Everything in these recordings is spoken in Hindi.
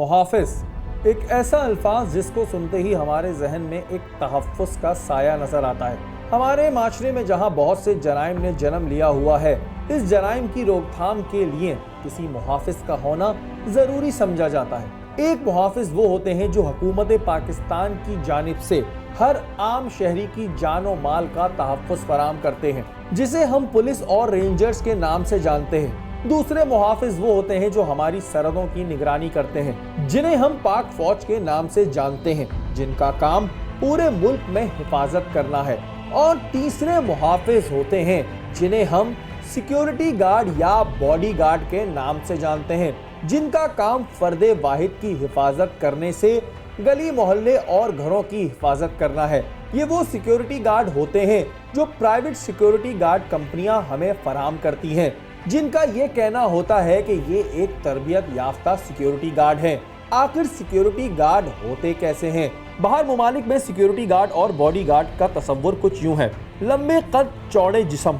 मुहाफिज एक ऐसा अल्फाज जिसको सुनते ही हमारे जहन में एक तहफ़्फ़ुज़ का साया नजर आता है। हमारे माशरे में जहां बहुत से जराइम ने जन्म लिया हुआ है, इस जराइम की रोकथाम के लिए किसी मुहाफिज का होना जरूरी समझा जाता है। एक मुहाफिज वो होते हैं जो हुकूमत पाकिस्तान की जानिब से हर आम शहरी की जान और माल का तहफ़्फ़ुज़ फराहम करते हैं, जिसे हम पुलिस और रेंजर्स के नाम से जानते हैं। दूसरे मुहाफिज वो होते हैं जो हमारी सरहदों की निगरानी करते हैं, जिन्हें हम पाक फौज के नाम से जानते हैं, जिनका काम पूरे मुल्क में हिफाजत करना है। और तीसरे मुहाफिज होते हैं जिन्हें हम सिक्योरिटी गार्ड या बॉडी गार्ड के नाम से जानते हैं, जिनका काम फर्दे वाहिद की हिफाजत करने से गली मोहल्ले और घरों की हिफाजत करना है। ये वो सिक्योरिटी गार्ड होते हैं जो प्राइवेट सिक्योरिटी गार्ड कंपनियां हमें फराहम करती हैं, जिनका ये कहना होता है कि ये एक तरबियत याफ्ता सिक्योरिटी गार्ड है। आखिर सिक्योरिटी गार्ड होते कैसे हैं? बाहर मुमालिक में सिक्योरिटी गार्ड और बॉडी गार्ड का तस्वुर कुछ यूं है: लंबे कद, चौड़े जिस्म,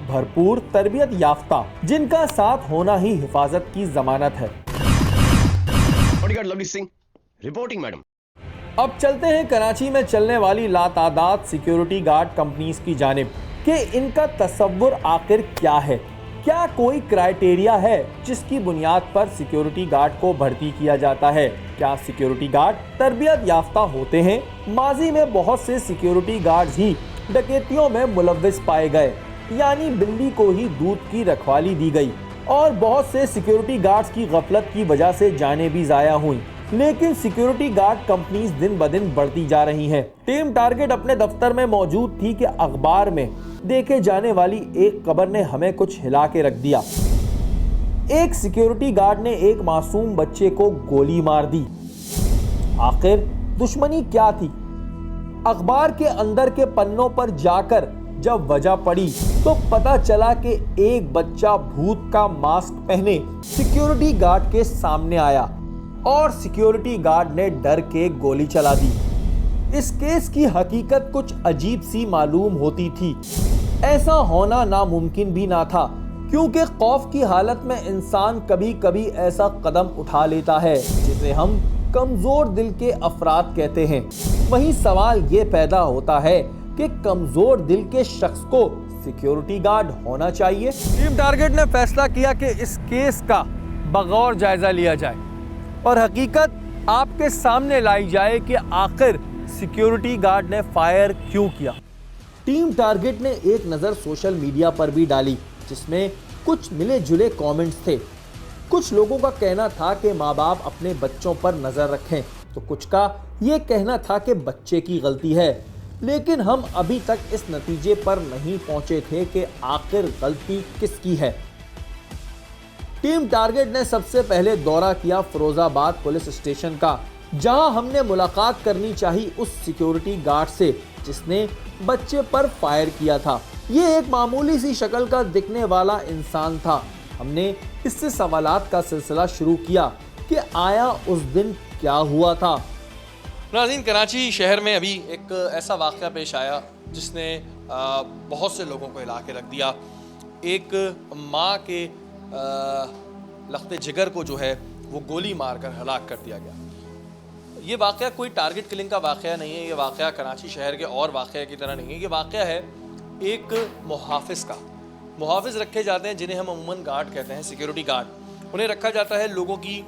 भरपूर तरबियत याफ्ता, जिनका साथ होना ही हिफाजत की जमानत है। Bodyguard lovely Singh reporting madam. अब चलते हैं कराची में चलने वाली लातादाद सिक्योरिटी गार्ड कंपनीज की जानिब कि इनका तस्वुर आखिर क्या है। क्या कोई क्राइटेरिया है जिसकी बुनियाद पर सिक्योरिटी गार्ड को भर्ती किया जाता है? क्या सिक्योरिटी गार्ड तरबियत याफ्ता होते हैं? माजी में बहुत से सिक्योरिटी गार्ड्स ही डकैतियों में मुलव्विस पाए गए, यानी बिल्ली को ही दूध की रखवाली दी गई, और बहुत से सिक्योरिटी गार्ड्स की गफलत की वजह से जानें भी जाया हुई। लेकिन सिक्योरिटी गार्ड कंपनीज दिन ब दिन बढ़ती जा रही हैं। टीम टारगेट अपने दफ्तर में मौजूद थी कि अखबार में देखे जाने वाली एक खबर ने हमें कुछ हिला के रख दिया। एक सिक्योरिटी गार्ड ने एक मासूम बच्चे को गोली मार दी। आखिर दुश्मनी क्या थी? अखबार के अंदर के पन्नों पर जाकर जब वजह पड़ी तो पता चला कि एक बच्चा भूत का मास्क पहने सिक्योरिटी गार्ड के सामने आया और सिक्योरिटी गार्ड ने डर के गोली चला दी। इस केस की हकीकत कुछ अजीब सी मालूम होती थी। ऐसा होना नामुमकिन भी ना था, क्योंकि खौफ की हालत में इंसान कभी कभी ऐसा कदम उठा लेता है जिसे हम कमजोर दिल के अफराद कहते हैं। वहीं सवाल ये पैदा होता है कि कमजोर दिल के शख्स को सिक्योरिटी गार्ड होना चाहिए। टीम टारगेट ने फैसला किया कि इस केस का बगौर जायजा लिया जाए और हकीकत आपके सामने लाई जाए कि आखिर सिक्योरिटी गार्ड ने फायर क्यों किया। टीम टारगेट ने एक नज़र सोशल मीडिया पर भी डाली, जिसमें कुछ मिले जुले कमेंट्स थे। कुछ लोगों का कहना था कि माँ बाप अपने बच्चों पर नज़र रखें, तो कुछ का ये कहना था कि बच्चे की गलती है। लेकिन हम अभी तक इस नतीजे पर नहीं पहुंचे थे कि आखिर गलती किसकी है। टीम टारगेट ने सबसे पहले दौरा किया फिरोजाबाद पुलिस स्टेशन का, जहां हमने मुलाकात करनी चाहिए उस सिक्योरिटी गार्ड से जिसने बच्चे पर फायर किया था। ये एक मामूली सी शक्ल का दिखने वाला इंसान था। हमने इससे सवालात का सिलसिला शुरू किया कि आया उस दिन क्या हुआ था। नाज़रीन, कराची शहर में अभी एक ऐसा वाक़या पेश आया जिसने बहुत से लोगों को हिला के रख दिया। एक माँ के लख्ते जिगर को जो है वो गोली मारकर हलाक कर दिया गया। ये वाक़या कोई टारगेट किलिंग का वाक़या नहीं है। ये वाक़या कराची शहर के और वाक़या की तरह नहीं है। ये वाक़या है एक मुहाफिज़ का। मुहाफिज़ रखे जाते हैं जिन्हें हम अमूमन गार्ड कहते हैं, सिक्योरिटी गार्ड। उन्हें रखा जाता है लोगों की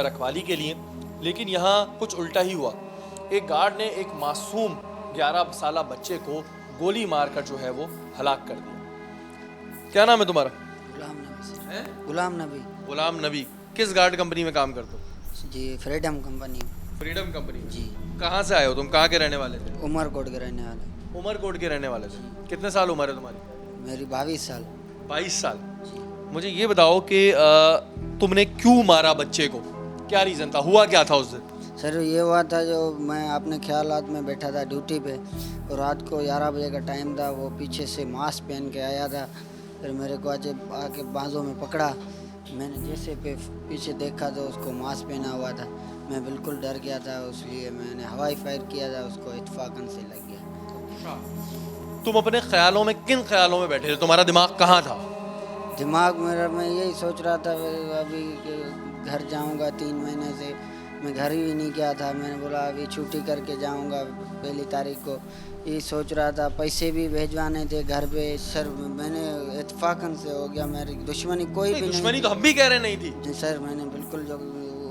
रखवाली के लिए। लेकिन यहाँ कुछ उल्टा ही हुआ। एक गार्ड ने एक मासूम 11 साला बच्चे को गोली मारकर जो है वो हलाक कर दिया। क्या नाम है तुम्हारा? गुलाम नबी। गुलाम नबी। किस गार्ड कंपनी में काम करते हो? जी, फ्रीडम कंपनी। फ्रीडम कंपनी जी। कहाँ से आए हो तुम? कहाँ के रहने वाले थे? उमरकोट के रहने वाले। उमरकोट के रहने वाले थे। कितने साल उम्र है तुम्हारी? मेरी 22 साल। 22 साल। मुझे ये बताओ कि तुमने क्यों मारा बच्चे को? क्या रीज़न था? हुआ क्या था उस दिन? सर ये हुआ था, जो मैं अपने ख्यालात में बैठा था ड्यूटी पे, और रात को 11 बजे का टाइम था। वो पीछे से मास्क पहन के आया था। फिर मेरे को आके बाजू में पकड़ा। मैंने जैसे पीछे देखा तो उसको मास्क पहना हुआ था। मैं बिल्कुल डर गया था, इसलिए मैंने हवाई फायर किया था। उसको इत्फाकन से लग गया। तुम अपने ख्यालों में किन ख्यालों में बैठे थे? तुम्हारा दिमाग कहाँ था? दिमाग मेरा, मैं यही सोच रहा था अभी कि घर जाऊंगा 3 महीने से, मैं घर ही नहीं गया था। मैंने बोला अभी छुट्टी करके जाऊंगा 1 तारीख को, ये सोच रहा था। पैसे भी भेजवाने थे घर पे सर, मैंने इत्तेफाकन से हो गया। मेरी दुश्मनी कोई भी दुश्मनी नहीं तो हम भी कह रहे नहीं थी। जी सर, मैंने बिल्कुल जो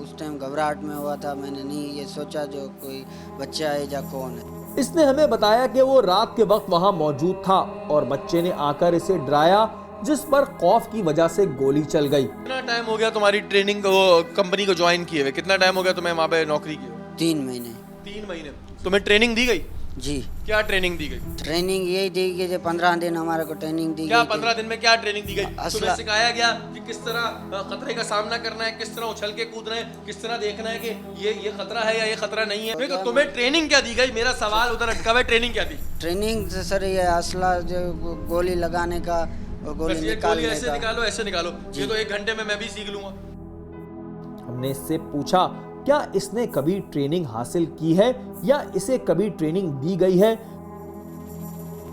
उस टाइम घबराहट में हुआ था, मैंने नहीं ये सोचा जो कोई बच्चा है या कौन है। इसने हमें बताया कि वो रात के वक्त वहां मौजूद था और बच्चे ने आकर इसे डराया, जिस पर खौफ की वजह से गोली चल गई। कितना टाइम हो गया तुम्हारी ट्रेनिंग वो कंपनी को ज्वाइन किए हुए? कितना टाइम हो गया तुम्हें वहाँ पे नौकरी की? 3 महीने। 3 महीने। तुम्हें ट्रेनिंग दी गई? जी। क्या ट्रेनिंग दी गई? ट्रेनिंग यही दी कि जो 15 दिन हमारे को ट्रेनिंग दी क्या गई। 15 दिन में क्या ट्रेनिंग दी गई? तुम्हें असला- सिखाया गया कि किस तरह खतरे का सामना करना है, किस तरह उछल के कूदना है, किस तरह देखना है कि ये खतरा है या ये खतरा नहीं है? तो तुम्हें ट्रेनिंग क्या दी गई? मेरा सवाल उधर अटका है, ट्रेनिंग क्या दी? ट्रेनिंग से सर ये असला जो गोली लगाने का और गोली बस ये गोली निकालने ऐसे का। निकालो, ऐसे निकालो। ये तो 1 घंटे में मैं भी सीख लूंगा। हमने इससे पूछा क्या इसने कभी ट्रेनिंग हासिल की है या इसे कभी ट्रेनिंग दी गई है,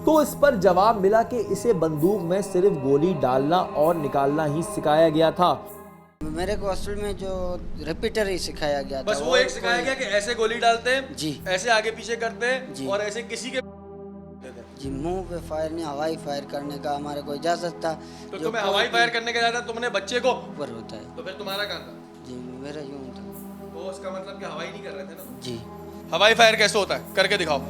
तो इस पर जवाब मिला कि इसे बंदूक में सिर्फ गोली डालना और निकालना ही सिखाया गया था। मेरे को असल में जो रिपीटर ही सिखाया गया था। बस वो एक सिखाया गया कि ऐसे गोली डालते हैं, जी। ऐसे आगे पीछे करते हैं जी। और ऐसे किसी के जी मुंह पे फायर नहीं, हवाई फायर करने का हमारे को इजाजत था। तो जो तुम्हें कोई हवाई भी फायर करने का ज्यादा तुमने बच्चे को, ऊपर होता है। तो फिर तुम्हारा कहाँ था? जी मेरा यूं था। तो उसका मतलब कि हवाई नहीं कर रहे थे ना? जी हवाई फायर कैसे होता है करके दिखाओ।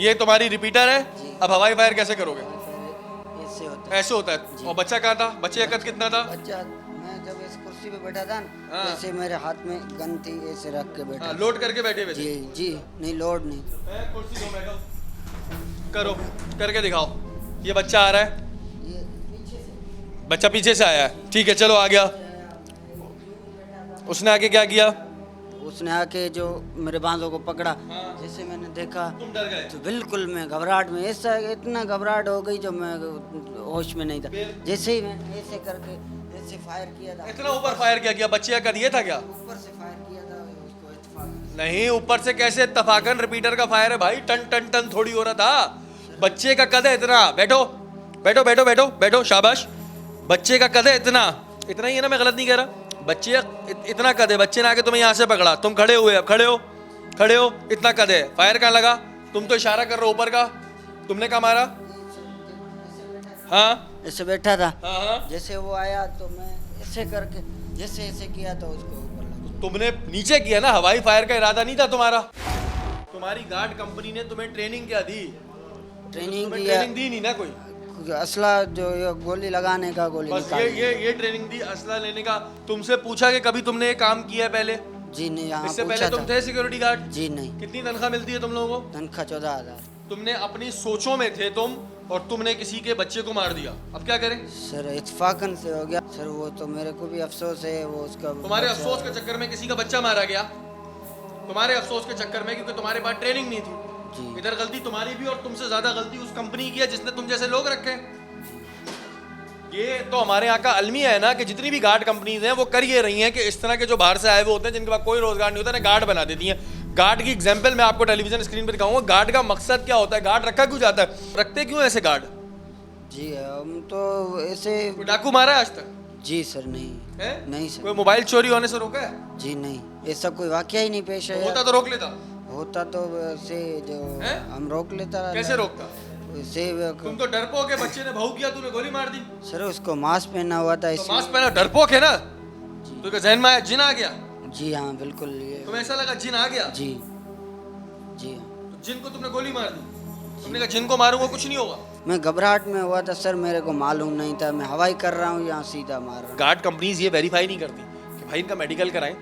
ये तुम्हारी रिपीटर है, अब हवाई फायर कैसे करोगे? ऐसे होता है। ऐसे होता है। और बच्चा कहाँ था? बच्चे का कद कितना था? बच्चा मैं जब इस कुर्सी पे बैठा था ना, हाँ। ऐसे मेरे हाथ में गन थी, ऐसे रख के बैठा। लोड करके बैठे हुए थे। जी जी नहीं लोड नहीं। कुर्सी दो, बैठो, करो, करके दिखाओ। ये बच्चा आ रहा है, ये पीछे से बच्चा पीछे से आया है, ठीक है चलो आ गया। उसने आके क्या किया? उसने आके जो मेरे बांधों को पकड़ा, हाँ। जैसे मैंने देखा तुम डर गए? तो बिल्कुल मैं घबराहट में, ऐसा इतना घबराहट हो गई जो मैं होश में नहीं था। जैसे ही मैं ऐसे करके ऐसे फायर किया था, इतना ऊपर फायर क्या किया? बच्चे का कद ये था क्या? ऊपर से फायर किया था उसको इत्तेफाक। नहीं, ऊपर से कैसे इत्तफाकन रिपीटर का फायर है भाई, टन टन टन थोड़ी हो रहा था। बच्चे का कद है इतना, बैठो बैठो बैठो बैठो बैठो, शाबाश। बच्चे का कद है इतना, इतना ही है ना, मैं गलत नहीं कह रहा। बच्चे इतना कद है, बच्चे ने आके तुम्हें यहाँ से पकड़ा, तुम खड़े हुए, अब खड़े हो, इतना कद है, फायर कहाँ लगा? तुम तो इशारा कर रहे हो ऊपर का, तुमने कहाँ मारा? हाँ ऐसे बैठा था, हाँ हाँ। जैसे वो आया तो मैं ऐसे करके जैसे ऐसे किया तो उसको ऊपर लगा। तुमने नीचे किया ना, हवाई फायर का इरादा नहीं था तुम्हारा। तुम्हारी गार्ड कंपनी ने तुम्हें ट्रेनिंग क्या दी? ट्रेनिंग तुम्हें दिया, ट्रेनिंग दी नहीं ना कोई? असला जो ये गोली लगाने का, गोली बस निकालने ये ट्रेनिंग दी, असला लेने का। तुमसे पूछा कि कभी तुमने ये काम किया है पहले? का। जी नहीं, यहाँ इससे पहले पूछा तुम था। थे सिक्योरिटी गार्ड? जी नहीं, कितनी तनख्वाह मिलती है तुम लोगों को? तनख्वाह 14,000। तुमने अपनी सोचों में थे तुम, और तुमने किसी के बच्चे को मार दिया, अब क्या करें? सर इत्तेफाकन से हो गया सर, वो तो मेरे को भी अफसोस है, वो उसका तुम्हारे बच्चा- अफसोस के चक्कर में किसी का बच्चा मारा गया, तुम्हारे अफसोस के चक्कर में, क्योंकि तुम्हारे पास ट्रेनिंग नहीं थी। जी इधर गलती तुम्हारी भी, और तुमसे ज्यादा गलती उस कंपनी की है जिसने तुम जैसे लोग रखे। ये तो हमारे यहाँ का अलमिया है ना कि जितनी भी गार्ड कंपनीज हैं वो कर ये रही हैं कि इस तरह के जो बाहर से आए हुए होते हैं, जिनके पास कोई रोजगार नहीं होता, ना गार्ड बना देती हैं। गार्ड की एग्जांपल मैं आपको टेलीविजन स्क्रीन पर दिखाऊंगा। गार्ड का मकसद क्या होता है? गार्ड रखा क्यों जाता है? रखते क्यों ऐसे गार्ड? जी हम तो ऐसे। कोई डाकू मारा है आज तक? जी सर नहीं, है? नहीं सर, कोई मोबाइल चोरी होने से रोका है? जी नहीं, ऐसा कोई वाकया ही नहीं पेश आया। होता तो रोक लेता। होता तो से जो हैं? हम रोक लेता। कैसे रोकता? से तुम तो डरपोक है, बच्चे ने भाऊ किया, तूने गोली मार दी। सर उसको मास्क पहना हुआ था तो इसलिए। मास्क पहना, डरपोक है ना? तो जहन में आया जिन आ गया? जी हाँ बिल्कुल, ये तुम्हें ऐसा लगा जिन आ गया? जी जी हाँ। तो जिन को तुमने गोली मार दी, तुमने कहा जिन को मारूंगा कुछ नहीं होगा। मैं घबराहट में हुआ था सर, मेरे को मालूम नहीं था, मैं हवाई कर रहा हूँ यहाँ सीधा मार रहा हूँ। गार्ड कंपनीज ये वेरीफाई नहीं करती कि भाई इनका मेडिकल कराएं,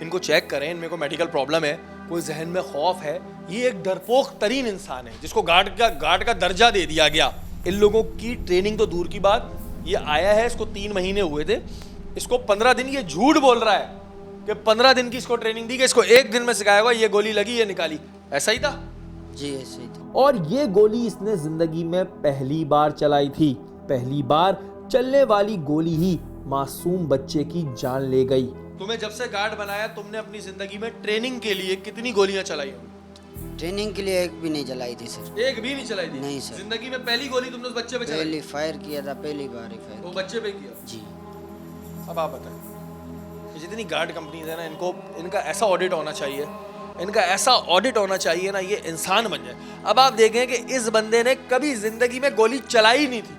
इनको चेक करें, इनमें कोई मेडिकल प्रॉब्लम है, कोई जहन में खौफ है। ये एक डरपोक तरीन इंसान है जिसको गार्ड का दर्जा दे दिया गया। इन लोगों की ट्रेनिंग तो दूर की बात, ये आया है, इसको 3 महीने हुए थे, इसको 15 दिन, ये झूठ बोल रहा है कि 15 दिन की इसको ट्रेनिंग दी, कि इसको 1 दिन में सिखाया हुआ, ये गोली लगी, ये निकाली। ऐसा ही था? जी ऐसे ही था। और ये गोली इसने जिंदगी में पहली बार चलाई थी। पहली बार चलने वाली गोली ही मासूम बच्चे की जान ले गई। तुम्हें जब से गार्ड बनाया, तुमने अपनी जिंदगी में ट्रेनिंग के लिए कितनी गोलियां चलाई होंगी? ट्रेनिंग के लिए एक भी नहीं चलाई थी सर। एक भी नहीं चलाई थी? नहीं सर। जिंदगी में पहली गोली तुमने उस बच्चे पे चलाई? पहली फायर किया था, पहली बार ही फायर। वो बच्चे पे किया। जी अब आप बताएं, जितनी गार्ड कंपनीज है ना, इनका ऐसा ऑडिट होना चाहिए, इनका ऐसा ऑडिट होना चाहिए ना, ये इंसान बन जाए। अब आप देखें कि इस बंदे ने कभी जिंदगी में गोली चलाई नहीं थी,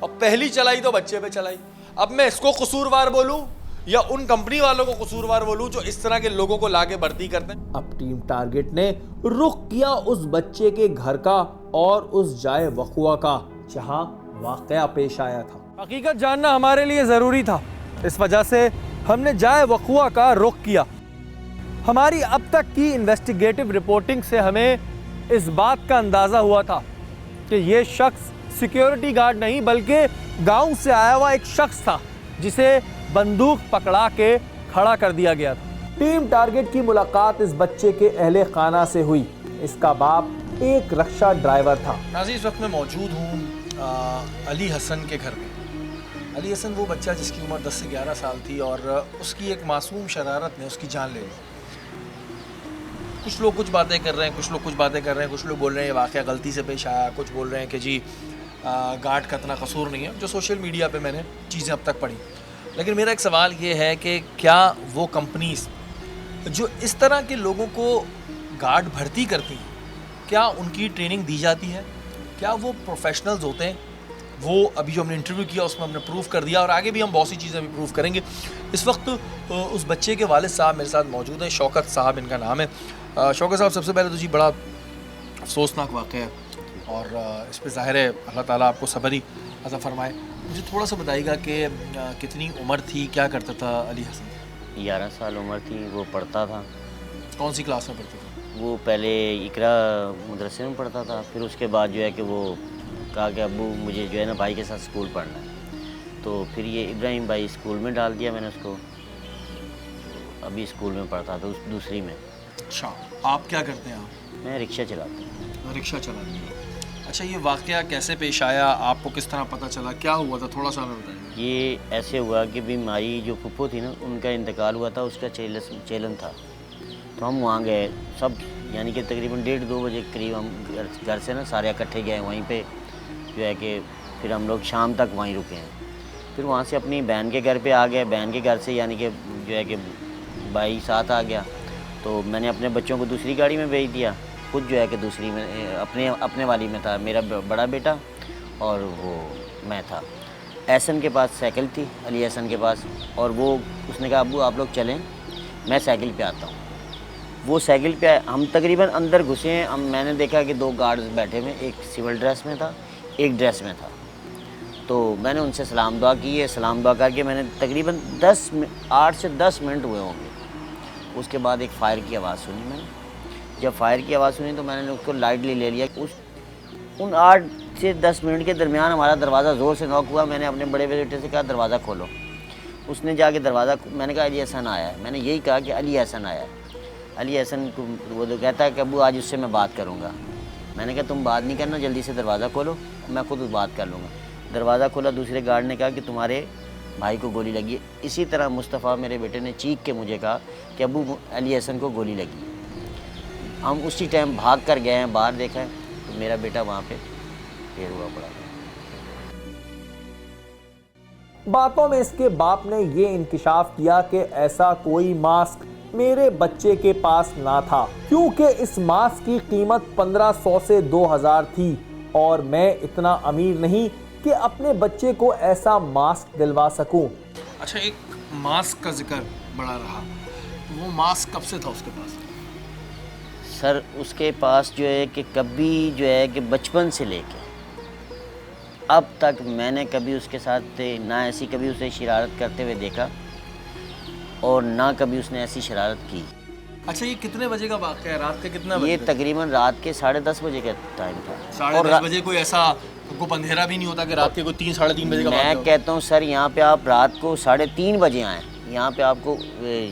और पहली चलाई तो बच्चे पे चलाई। अब मैं इसको कसूरवार बोलूं या उन कंपनी वालों को कसूरवार बोलूं जो इस तरह के लोगों को लाके भर्ती करते हैं। अब टीम टारगेट ने रुख किया उस बच्चे के घर का और उस जाए वक़ुआ का जहां वाकया पेश आया था। हकीकत जानना हमारे लिए जरूरी था, इस वजह से हमने जाए वक़ुआ का रुख किया। हमारी अब तक की इन्वेस्टिगेटिव रिपोर्टिंग से हमें इस बात का अंदाजा हुआ था कि ये शख्स सिक्योरिटी गार्ड नहीं बल्कि गांव से आया हुआ एक शख्स था जिसे बंदूक पकड़ा के खड़ा कर दिया गया था। टीम टारगेट की मुलाकात इस बच्चे के अहले खाना से हुई। इसका बाप एक रिक्शा ड्राइवर था। नाज़रीन, इस वक्त मैं मौजूद हूँ अली हसन के घर में। अली हसन वो बच्चा जिसकी उम्र 10 से 11 साल थी और उसकी एक मासूम शरारत ने उसकी जान ले ली। कुछ लोग कुछ बातें कर रहे हैं, कुछ लोग कुछ बातें कर रहे हैं, कुछ लोग बोल रहे हैं ये वाक़या गलती से पेश आया, कुछ बोल रहे हैं कि जी गार्ड का इतना कसूर नहीं है, जो सोशल मीडिया पे मैंने चीज़ें अब तक पढ़ी। लेकिन मेरा एक सवाल ये है कि क्या वो कंपनीज जो इस तरह के लोगों को गार्ड भर्ती करती हैं, क्या उनकी ट्रेनिंग दी जाती है? क्या वो प्रोफेशनल्स होते हैं? वो अभी जो हमने इंटरव्यू किया उसमें हमने प्रूव कर दिया और आगे भी हम बहुत सी चीज़ें भी प्रूव करेंगे। इस वक्त उस बच्चे के वालिद साहब मेरे साथ मौजूद हैं, शौकत साहब इनका नाम है। शौकत साहब, सबसे पहले तो जी बड़ा अफसोसनाक वाक़या है और इस पर ज़ाहिर है अल्लाह ताला आपको सब्र ही अता फरमाए। मुझे थोड़ा सा बताइएगा कि कितनी उम्र थी, क्या करता था अली हसन? 11 साल उम्र थी। वो पढ़ता था। कौन सी क्लास में पढ़ता था? वो पहले इकरा मदरसे में पढ़ता था, फिर उसके बाद जो है कि वो कहा कि अब्बू मुझे जो है ना भाई के साथ स्कूल पढ़ना है, तो फिर ये इब्राहिम भाई स्कूल में डाल दिया मैंने उसको। अभी स्कूल में पढ़ता था दूसरी में। अच्छा, आप क्या करते हैं? आप? मैं रिक्शा चलाता हूँ। रिक्शा चलाते हैं। अच्छा, ये वाक़या कैसे पेश आया, आपको किस तरह पता चला, क्या हुआ था, थोड़ा सा हमें बताइए। ये ऐसे हुआ कि बीमारी जो फुप्पो थी ना, उनका इंतकाल हुआ था, उसका चैलन था, तो हम वहाँ गए सब, यानी कि तकरीबन 1:30-2 बजे के करीब हम घर से ना सारे इकट्ठे गए वहीं पे, जो है कि फिर हम लोग शाम तक वहीं रुके हैं। फिर वहाँ से अपनी बहन के घर पे आ गए। बहन के घर से यानी कि जो है कि भाई साथ आ गया, तो मैंने अपने बच्चों को दूसरी गाड़ी में भेज दिया, खुद जो है कि दूसरी में अपने वाली में था मेरा बड़ा बेटा और वो मैं था। एहसन के पास साइकिल थी, अली एहसन के पास, और वो उसने कहा अब्बू आप लोग चलें, मैं साइकिल पे आता हूँ। वो साइकिल पे आए, हम तकरीबन अंदर घुसे हैं। हम मैंने देखा कि 2 गार्ड्स बैठे हुए, एक सिविल ड्रेस में था, एक ड्रेस में था। तो मैंने उनसे सलाम दुआ की है। सलाम दुआ करके मैंने तकरीबन 8 से 10 मिनट हुए होंगे। उसके बाद एक फ़ायर की आवाज़ सुनी मैंने। जब फायर की आवाज़ सुनी तो मैंने उसको लाइटली ले लिया। उन 8 से 10 मिनट के दरमियान हमारा दरवाज़ा ज़ोर से नॉक हुआ। मैंने अपने बड़े बेटे से कहा दरवाज़ा खोलो। उसने जाके दरवाज़ा, मैंने कहा अली एहसन आया है। मैंने यही कहा कि अली एहसन आया है। अली एहसन को वो तो कहता है कि अब्बू आज उससे मैं बात करूँगा। मैंने कहा तुम बात नहीं करना, जल्दी से दरवाज़ा खोलो, मैं खुद बात कर लूँगा। दरवाज़ा खोला, दूसरे गार्ड ने कहा कि तुम्हारे भाई को गोली लगी है। इसी तरह मुस्तफ़ा मेरे बेटे ने चीख के मुझे कहा कि अब्बू अली एहसन को गोली लगी है। हम उसी टाइम भाग कर गए हैं, बाहर देखा है तो मेरा बेटा वहाँ पे ढेर हुआ पड़ा था। बातों में इसके बाप ने ये इंकिशाफ किया कि ऐसा कोई मास्क मेरे बच्चे के पास ना था, क्योंकि इस मास्क की कीमत 1500 से 2000 थी और मैं इतना अमीर नहीं कि अपने बच्चे को ऐसा मास्क दिलवा सकूं। अच्छा, एक मास्क का जिक्र बड़ा रहा, वो मास्क कब से था उसके पास? सर उसके पास जो है कि कभी जो है कि बचपन से लेके अब तक मैंने कभी उसके साथ ना ऐसी कभी उसे शरारत करते हुए देखा और ना कभी उसने ऐसी शरारत की। अच्छा, ये कितने बजे का वाक़या है? रात के कितना बजे? ये तकरीबन रात के 10:30 बजे का टाइम था। 10:30 बजे कोई ऐसा को अंधेरा भी नहीं होता कि रात के कोई 3-3:30 बजे का वाक़या मैं कहता हूँ सर, यहाँ पे आप रात को 3:30 बजे आएँ, यहाँ पे आपको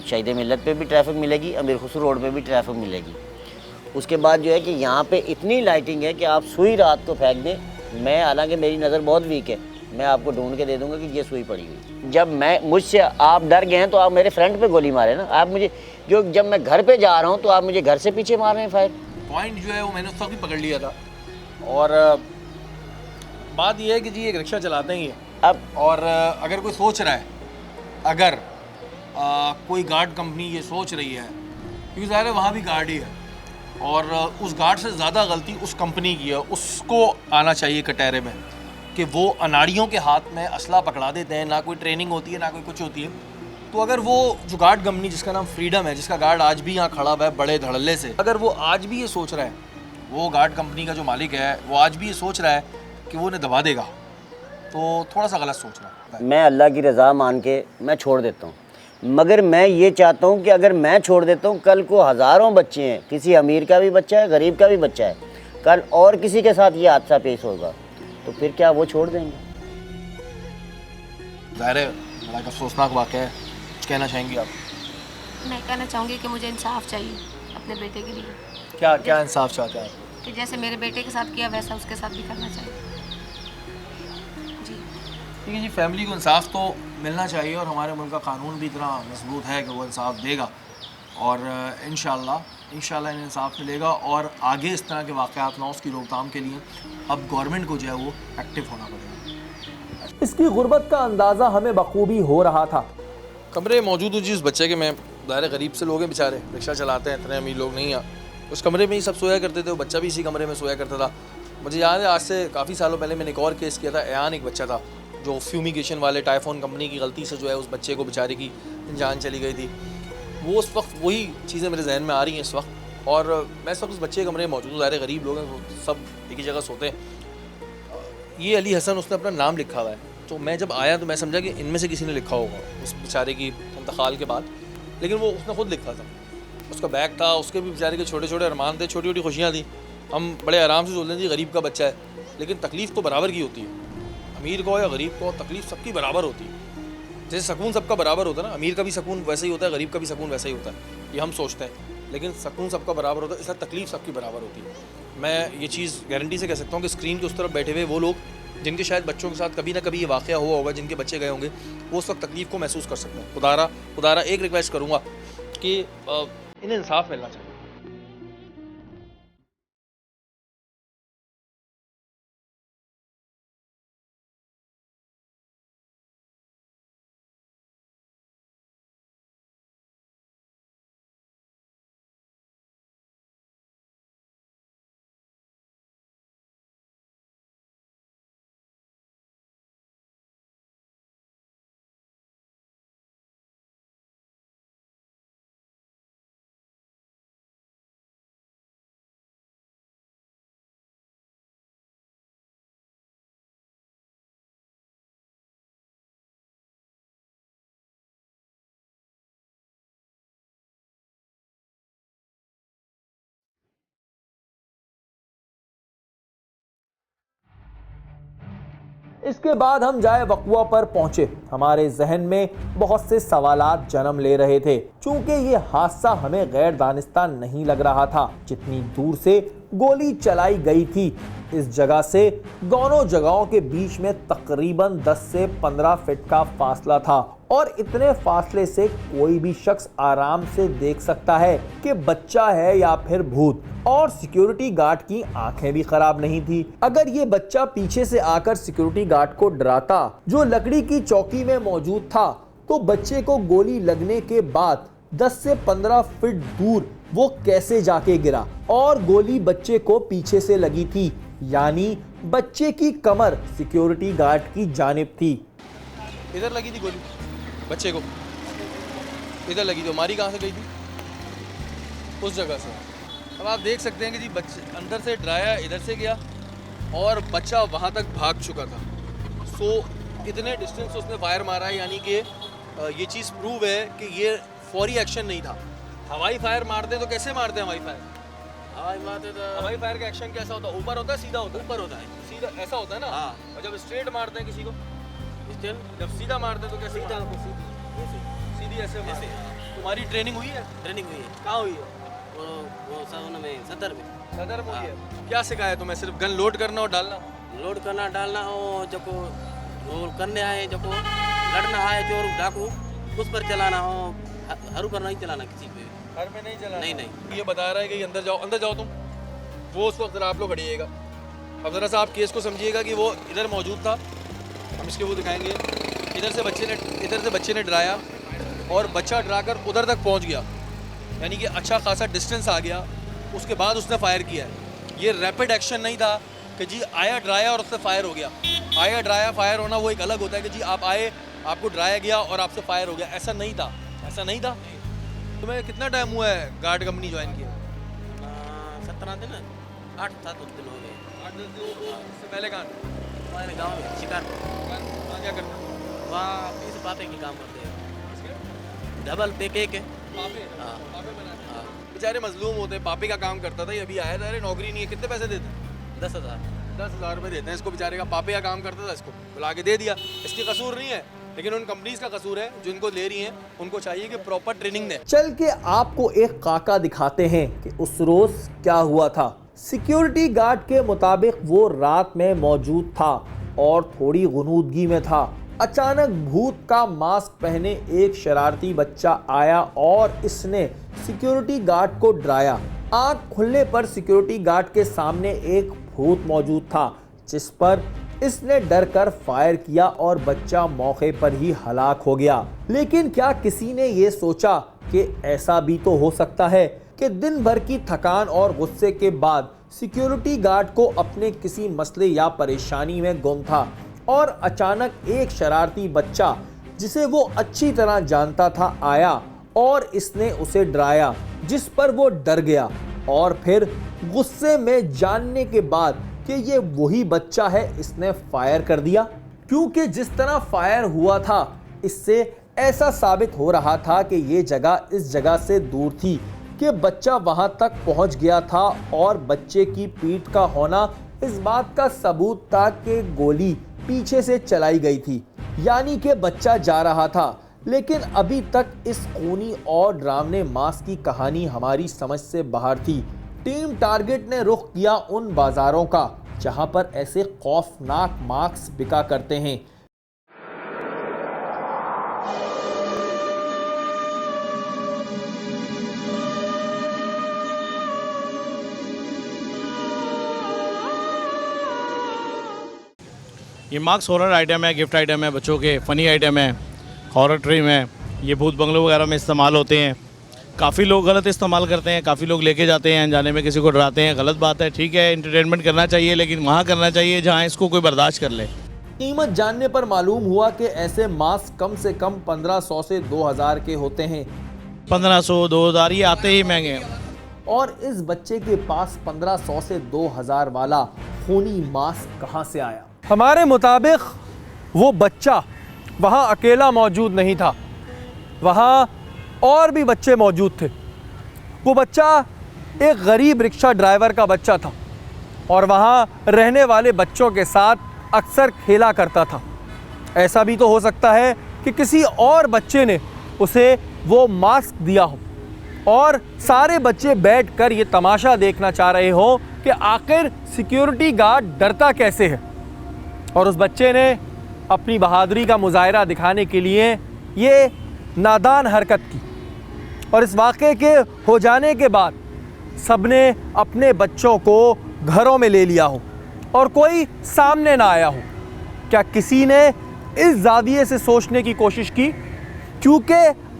शहीद मिल्लत पे भी ट्रैफिक मिलेगी, अमीर खुसरो रोड पे भी ट्रैफिक मिलेगी। उसके बाद जो है कि यहाँ पे इतनी लाइटिंग है कि आप सुई रात को फेंक दें, मैं हालांकि मेरी नज़र बहुत वीक है, मैं आपको ढूंढ के दे दूंगा कि ये सुई पड़ी हुई। जब मुझसे आप डर गए हैं तो आप मेरे फ्रंट पे गोली मारे ना। आप मुझे जब मैं घर पे जा रहा हूँ तो आप मुझे घर से पीछे मार रहे हैं फायर। पॉइंट जो है वो मैंने उस वक्त भी पकड़ लिया था। और बात यह है कि जी एक रिक्शा चलाते ही है अब, और अगर कोई सोच रहा है अगर कोई गार्ड कंपनी ये सोच रही है, क्योंकि ज़ाहिर है वहाँ भी गार्ड ही है, और उस गार्ड से ज़्यादा गलती उस कंपनी की है, उसको आना चाहिए कटहरे में कि वो अनाड़ियों के हाथ में असला पकड़ा देते हैं, ना कोई ट्रेनिंग होती है ना कोई कुछ होती है। तो अगर वो जो गार्ड कंपनी जिसका नाम फ्रीडम है, जिसका गार्ड आज भी यहाँ खड़ा हुआ है बड़े धड़ल्ले से, अगर वो आज भी ये सोच रहा है, वो गार्ड कंपनी का जो मालिक है वो आज भी ये सोच रहा है कि वो उन्हें दबा देगा, तो थोड़ा सा गलत सोच रहा है। मैं अल्लाह की रज़ा मान के मैं छोड़ देता हूँ, मगर मैं ये चाहता हूँ कि अगर मैं छोड़ देता हूँ, कल को हज़ारों बच्चे हैं, किसी अमीर का भी बच्चा है, गरीब का भी बच्चा है, कल और किसी के साथ ये हादसा पेश होगा, तो फिर क्या वो छोड़ देंगे? ज़ाहिर है बड़ा एक अफसोसनाक वाक़या है। कुछ कहना चाहेंगी आप? मैं कहना चाहूँगी कि मुझे इंसाफ चाहिए अपने बेटे के लिए, क्या क्या इंसाफ चाहते हैं आप? कि जैसे मेरे बेटे के साथ किया वैसा उसके साथ भी करना चाहिए। जी ठीक है जी, फैमिली को इंसाफ तो मिलना चाहिए, और हमारे मुल्क का कानून भी इतना मजबूत है कि वो इंसाफ देगा, और इंशाल्लाह इन्हें इंसाफ मिलेगा, और आगे इस तरह के वाक़यात ना हो, उसकी रोकथाम के लिए अब गवर्नमेंट को जो है वो एक्टिव होना पड़ेगा। इसकी गुर्बत का अंदाज़ा हमें बखूबी हो रहा था। कमरे मौजूद हो जिस बच्चे के, मैं दायरे गरीब से लोग हैं बेचारे, रिक्शा चलाते हैं, इतने अमीर लोग नहीं हैं, उस कमरे में ही सब सोया करते थे, वो बच्चा भी इसी कमरे में सोया करता था। मुझे याद है आज से काफ़ी सालों पहले मैंने एक और केस किया था, एयान एक बच्चा था जो फ्यूमिगेशन वाले टाइफोन कंपनी की गलती से जो है उस बच्चे को बेचारे की जान चली गई थी। वो उस वक्त वही चीज़ें मेरे जहन में आ रही हैं इस वक्त, और मैं इस वक्त उस बच्चे के कमरे में मौजूद हूँ, ज़ाहिर गरीब लोग हैं, वो सब एक ही जगह सोते हैं। ये अली हसन उसने अपना नाम लिखा हुआ है, तो मैं जब आया तो मैं समझा कि इनमें से किसी ने लिखा होगा उस बेचारे की इंतकाल के बाद, लेकिन वो उसने खुद लिखा था, उसका बैग था, उसके भी बेचारे के छोटे छोटे अरमान थे, छोटी छोटी खुशियाँ थी। हम बड़े आराम से सोचते हैं जी गरीब का बच्चा है, लेकिन तकलीफ़ तो बराबर की होती है, अमीर को या गरीब को तकलीफ़ सबकी बराबर होती है। जैसे सुकून सबका बराबर होता है ना, अमीर का भी सुकून वैसे ही होता है, गरीब का भी सुकून वैसे ही होता है, ये हम सोचते हैं, लेकिन सुकून सबका बराबर होता है, इसलिए तकलीफ़ सबकी बराबर होती है। मैं ये चीज़ गारंटी से कह सकता हूँ कि स्क्रीन के उस तरफ बैठे हुए वो लोग जिनके शायद बच्चों के साथ कभी ना कभी ये वाक़या हुआ होगा, जिनके बच्चे गए होंगे, वो उस वक्त तकलीफ़ को महसूस कर सकते हैं। खुदारा एक रिक्वेस्ट करूँगा कि इन्हें इंसाफ मिलना चाहिए। इसके बाद हम जाए वक़्वा पर पहुंचे। हमारे जहन में बहुत से सवालात जन्म ले रहे थे, चूंकि ये हादसा हमें गैर दानिस्ता नहीं लग रहा था। जितनी दूर से गोली चलाई गई थी, इस जगह से दोनों जगहों के बीच में तकरीबन 10 से 15 फीट का फासला था, और इतने फासले से कोई भी शख्स आराम से देख सकता है कि बच्चा है या फिर भूत। और सिक्योरिटी गार्ड की आंखें भी खराब नहीं थी। अगर ये बच्चा पीछे से आकर सिक्योरिटी गार्ड को डराता जो लकड़ी की चौकी में मौजूद था, तो बच्चे को गोली लगने के बाद 10 से 15 फीट दूर वो कैसे जाके गिरा, और गोली बच्चे को पीछे से लगी थी, यानी बच्चे की कमर सिक्योरिटी गार्ड की जानिब थी। इधर लगी थी गोली बच्चे को, इधर लगी थी, हमारी कहाँ से गई थी? उस जगह से। अब आप देख सकते हैं कि जी बच्चे अंदर से डराया, इधर से गया, और बच्चा वहाँ तक भाग चुका था। सो इतने डिस्टेंस से उसने फायर मारा है, यानी कि ये चीज़ प्रूव है कि ये फौरी एक्शन नहीं था। हवाई फायर मारते तो कैसे मारते हैं हवाई फायर? हवाई फायर का एक्शन कैसा होता है? ऊपर होता है, सीधा होता है? ऊपर होता है, सीधा ऐसा होता है ना। हाँ। और जब स्ट्रेट मारते हैं किसी को, जब सीधा मारते हैं तो कैसे? सीधी ऐसे मारते हैं। तुम्हारी ट्रेनिंग हुई है? ट्रेनिंग हुई है। कहाँ हुई है? वो सदर में हुई है। क्या सिखाया तुम्हें? सिर्फ गन लोड करना और डालना? लोड करना डालना हो, जब वो करने आए, जब लड़ना आए चोर डाकू, उस पर चलाना हो, हरू पर नहीं चलाना किसी पे। घर में नहीं चलाना? नहीं। ये बता रहा है कि अंदर जाओ तुम। वो उस वक्त आप लोग हटिएगा। अब ज़रा सा आप केस को समझिएगा कि वो इधर मौजूद था, हम इसके वो दिखाएंगे। इधर से बच्चे ने डराया, और बच्चा डराकर उधर तक पहुंच गया, यानी कि अच्छा खासा डिस्टेंस आ गया, उसके बाद उसने फायर किया है। ये रैपिड एक्शन नहीं था कि जी आया डराया और उससे फायर हो गया। आया डराया फायर होना वो एक अलग होता है कि जी आप आए, आपको डराया गया और आपसे फायर हो गया, ऐसा नहीं था। ऐसा नहीं था। तुम्हें कितना टाइम हुआ है गार्ड कंपनी ज्वाइन किया? 17 दिन 8-7 दिन हो गए। 8-10 दिन। इससे पहले कहाँ थे? हमारे गाँव में शिकारपुर, वहाँ क्या करते थे? वहाँ पीस पापे की काम करते हैं, डबल पे केक है। पापे? हाँ। पापे बनाते हैं। हाँ, बेचारे मजलूम होते हैं, पापे का काम करता था, ये अभी आया था, अरे नौकरी नहीं है, कितने पैसे देते हैं? 10,000। 10,000 रुपये देते हैं इसको, बेचारे का पापे का काम करता था, इसको बुला के दे दिया। इसकी कसूर नहीं है, लेकिन उन कंपनीज का कसूर है जो इनको ले रही हैं, उनको चाहिए कि प्रॉपर ट्रेनिंग दें। चल के आपको एक खाका दिखाते हैं कि उस रोज क्या हुआ था। सिक्योरिटी गार्ड के मुताबिक वो रात में मौजूद था और थोड़ी गुनूदगी में था। अचानक भूत का मास्क पहने एक शरारती बच्चा आया और इसने सिक्योरिटी गार्ड को डराया। आंख खुलने पर सिक्योरिटी गार्ड के सामने एक भूत मौजूद था, जिस पर इसने डर कर फायर किया और बच्चा मौके पर ही हलाक हो गया। लेकिन क्या किसी ने ये सोचा कि ऐसा भी तो हो सकता है कि दिन भर की थकान और गुस्से के बाद सिक्योरिटी गार्ड को अपने किसी मसले या परेशानी में गुम था और अचानक एक शरारती बच्चा जिसे वो अच्छी तरह जानता था आया और इसने उसे डराया, जिस पर वो डर गया और फिर गुस्से में जानने के बाद कि ये वही बच्चा है, इसने फायर कर दिया। क्योंकि जिस तरह फायर हुआ था इससे ऐसा साबित हो रहा था कि ये जगह इस जगह से दूर थी, कि बच्चा वहां तक पहुंच गया था और बच्चे की पीठ का होना इस बात का सबूत था कि गोली पीछे से चलाई गई थी, यानी कि बच्चा जा रहा था। लेकिन अभी तक इस खूनी और डरावने मास की कहानी हमारी समझ से बाहर थी। टीम टारगेट ने रुख किया उन बाजारों का जहां पर ऐसे खौफनाक मास्क बिका करते हैं। ये मार्क्स हॉरर आइटम है, गिफ्ट आइटम है, बच्चों के फ़नी आइटम है, हॉरर ट्रिम है। ये भूत बंगलों वगैरह में इस्तेमाल होते हैं। काफ़ी लोग गलत इस्तेमाल करते हैं, काफ़ी लोग लेके जाते हैं अनजाने में, किसी को डराते हैं। गलत बात है, ठीक है, एंटरटेनमेंट करना चाहिए, लेकिन वहाँ करना चाहिए जहाँ इसको कोई बर्दाश्त कर ले। कीमत जानने पर मालूम हुआ कि ऐसे मास्क कम से कम 1500 से 2000 के होते हैं। 1500, 2000 ये आते ही महंगे हैं। और इस बच्चे के पास 1500 से 2000 वाला खूनी मास्क कहां से आया? हमारे मुताबिक वो बच्चा वहां अकेला मौजूद नहीं था, वहां और भी बच्चे मौजूद थे। वो बच्चा एक गरीब रिक्शा ड्राइवर का बच्चा था और वहां रहने वाले बच्चों के साथ अक्सर खेला करता था। ऐसा भी तो हो सकता है कि किसी और बच्चे ने उसे वो मास्क दिया हो और सारे बच्चे बैठकर ये तमाशा देखना चाह रहे हो कि आखिर सिक्योरिटी गार्ड डरता कैसे है, और उस बच्चे ने अपनी बहादुरी का मुजाहिरा दिखाने के लिए ये नादान हरकत की। और इस वाक़े के हो जाने के बाद सबने अपने बच्चों को घरों में ले लिया हो और कोई सामने ना आया हो। क्या किसी ने इस जाविये से सोचने की कोशिश की? क्योंकि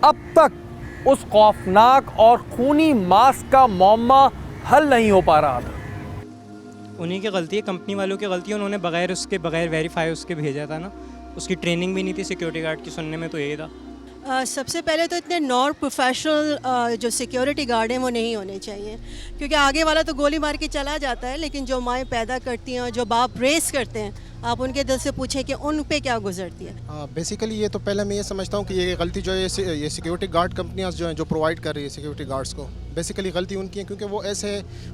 अब तक उस खौफनाक और खूनी मास्क का मौमा हल नहीं हो पा रहा था। उन्हीं की गलती है, कंपनी वालों की गलती है। उन्होंने बगैर वेरीफाई उसके भेजा था ना, उसकी ट्रेनिंग भी नहीं थी सिक्योरिटी गार्ड की। सुनने में तो यही था। सबसे पहले तो इतने नॉन प्रोफेशनल जो सिक्योरिटी गार्ड हैं वो नहीं होने चाहिए, क्योंकि आगे वाला तो गोली मार के चला जाता है, लेकिन जो माएँ पैदा करती हैं और जो बाप रेस करते हैं, आप उनके दिल से पूछें कि उन पे क्या गुजरती है। बेसिकली ये तो पहले मैं ये समझता हूँ कि ये गलती जो है ये सिक्योरिटी गार्ड कंपनियाँ जो हैं जो प्रोवाइड कर रही है सिक्योरिटी गार्ड्स को, बेसिकली गलती उनकी है, क्योंकि वो ऐसे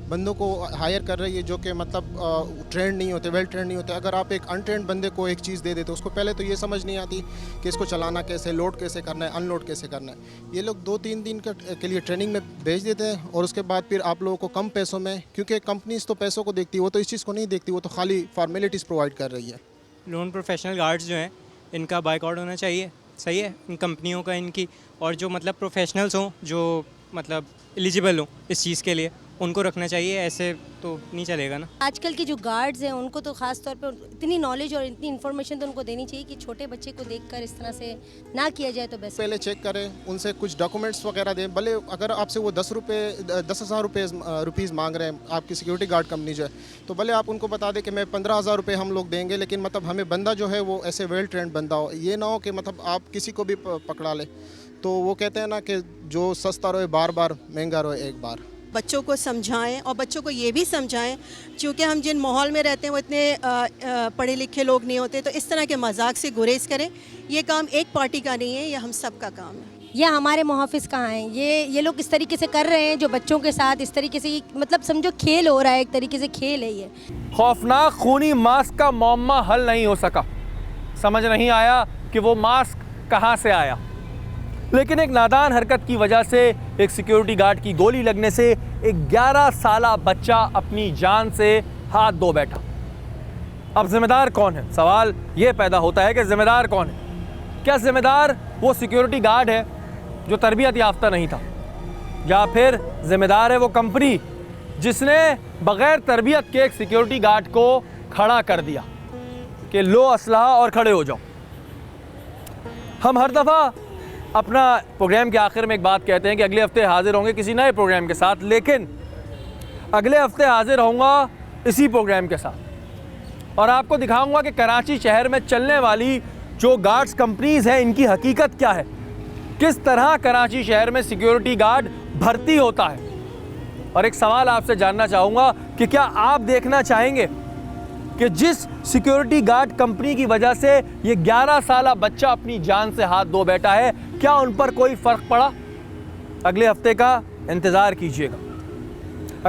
बंदों को हायर कर रही है जो कि मतलब ट्रेंड नहीं होते, वेल ट्रेंड नहीं होते। अगर आप एक अनट्रेंड बंदे को एक चीज़ दे देते, उसको पहले तो ये समझ नहीं आती कि इसको चलाना कैसे, लोड कैसे करना है, अनलोड कैसे करना है। ये लोग 2-3 दिन के लिए ट्रेनिंग में भेज देते हैं और उसके बाद फिर आप लोगों को कम पैसों में, क्योंकि कंपनीज तो पैसों को देखती है, वो तो इस चीज़ को नहीं देखती, वो तो खाली फॉर्मेलिटीज़ प्रोवाइड कर रही है। नॉन प्रोफेशनल गार्ड्स जो हैं इनका बाइकआउट होना चाहिए, सही है, इन कंपनियों का, इनकी। और जो मतलब प्रोफेशनल्स हों, जो मतलब एलिजिबल हों इस चीज़ के लिए, उनको रखना चाहिए, ऐसे तो नहीं चलेगा ना। आजकल के जो गार्ड्स हैं उनको तो ख़ास तौर पे इतनी नॉलेज और इतनी इन्फॉर्मेशन तो उनको देनी चाहिए कि छोटे बच्चे को देखकर इस तरह से ना किया जाए तो बेस्ट। पहले चेक करें, उनसे कुछ डॉक्यूमेंट्स वगैरह दें। भले अगर आपसे वो 10,000 रुपीज़ मांग रहे हैं आपकी सिक्योरिटी गार्ड कंपनी जो है, तो भले आप उनको बता दें कि मैं 15,000 रुपये हम लोग देंगे, लेकिन मतलब हमें बंदा जो है वो ऐसे वेल ट्रेंड बंदा हो। ये ना हो कि मतलब आप किसी को भी पकड़ा ले। तो वो कहते हैं ना कि जो सस्ता रोए बार बार, महंगा रोए एक बार। बच्चों को समझाएं और बच्चों को ये भी समझाएं, क्योंकि हम जिन माहौल में रहते हैं वो इतने पढ़े लिखे लोग नहीं होते, तो इस तरह के मजाक से गुरेज करें। ये काम एक पार्टी का नहीं है, ये हम सब का काम है। ये हमारे मुहाफिज कहाँ हैं? ये लोग इस तरीके से कर रहे हैं जो बच्चों के साथ इस तरीके से, मतलब समझो खेल हो रहा है, एक तरीके से खेल है ये। खौफनाक खूनी मास्क का मौमा हल नहीं हो सका। समझ नहीं आया कि वो मास्क कहाँ से आया, लेकिन एक नादान हरकत की वजह से एक सिक्योरिटी गार्ड की गोली लगने से एक 11 साला बच्चा अपनी जान से हाथ धो बैठा। अब जिम्मेदार कौन है? सवाल ये पैदा होता है कि जिम्मेदार कौन है? क्या जिम्मेदार वो सिक्योरिटी गार्ड है जो तरबियत याफ्ता नहीं था, या फिर जिम्मेदार है वो कंपनी जिसने बगैर तरबियत के एक सिक्योरिटी गार्ड को खड़ा कर दिया कि लो असलहा और खड़े हो जाओ। हम हर दफ़ा अपना प्रोग्राम के आखिर में एक बात कहते हैं कि अगले हफ्ते हाजिर होंगे किसी नए प्रोग्राम के साथ, लेकिन अगले हफ्ते हाजिर होऊंगा इसी प्रोग्राम के साथ और आपको दिखाऊंगा कि कराची शहर में चलने वाली जो गार्ड्स कंपनीज हैं इनकी हकीकत क्या है, किस तरह कराची शहर में सिक्योरिटी गार्ड भर्ती होता है। और एक सवाल आपसे जानना चाहूँगा कि क्या आप देखना चाहेंगे कि जिस सिक्योरिटी गार्ड कंपनी की वजह से ये 11 साला बच्चा अपनी जान से हाथ धो बैठा है, क्या उन पर कोई फ़र्क पड़ा? अगले हफ्ते का इंतज़ार कीजिएगा।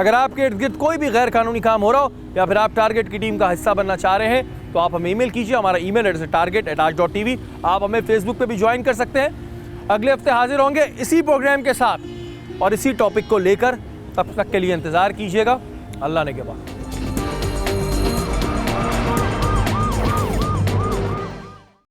अगर आपके इर्द गिर्द कोई भी गैर कानूनी काम हो रहा हो या फिर आप टारगेट की टीम का हिस्सा बनना चाह रहे हैं तो आप हमें ईमेल कीजिए। हमारा ईमेल एड्रेस है target@aaj.tv। आप हमें फेसबुक पे भी ज्वाइन कर सकते हैं। अगले हफ्ते हाजिर होंगे इसी प्रोग्राम के साथ और इसी टॉपिक को लेकर। तब तक के लिए इंतज़ार कीजिएगा। अल्लाह ने के बाद।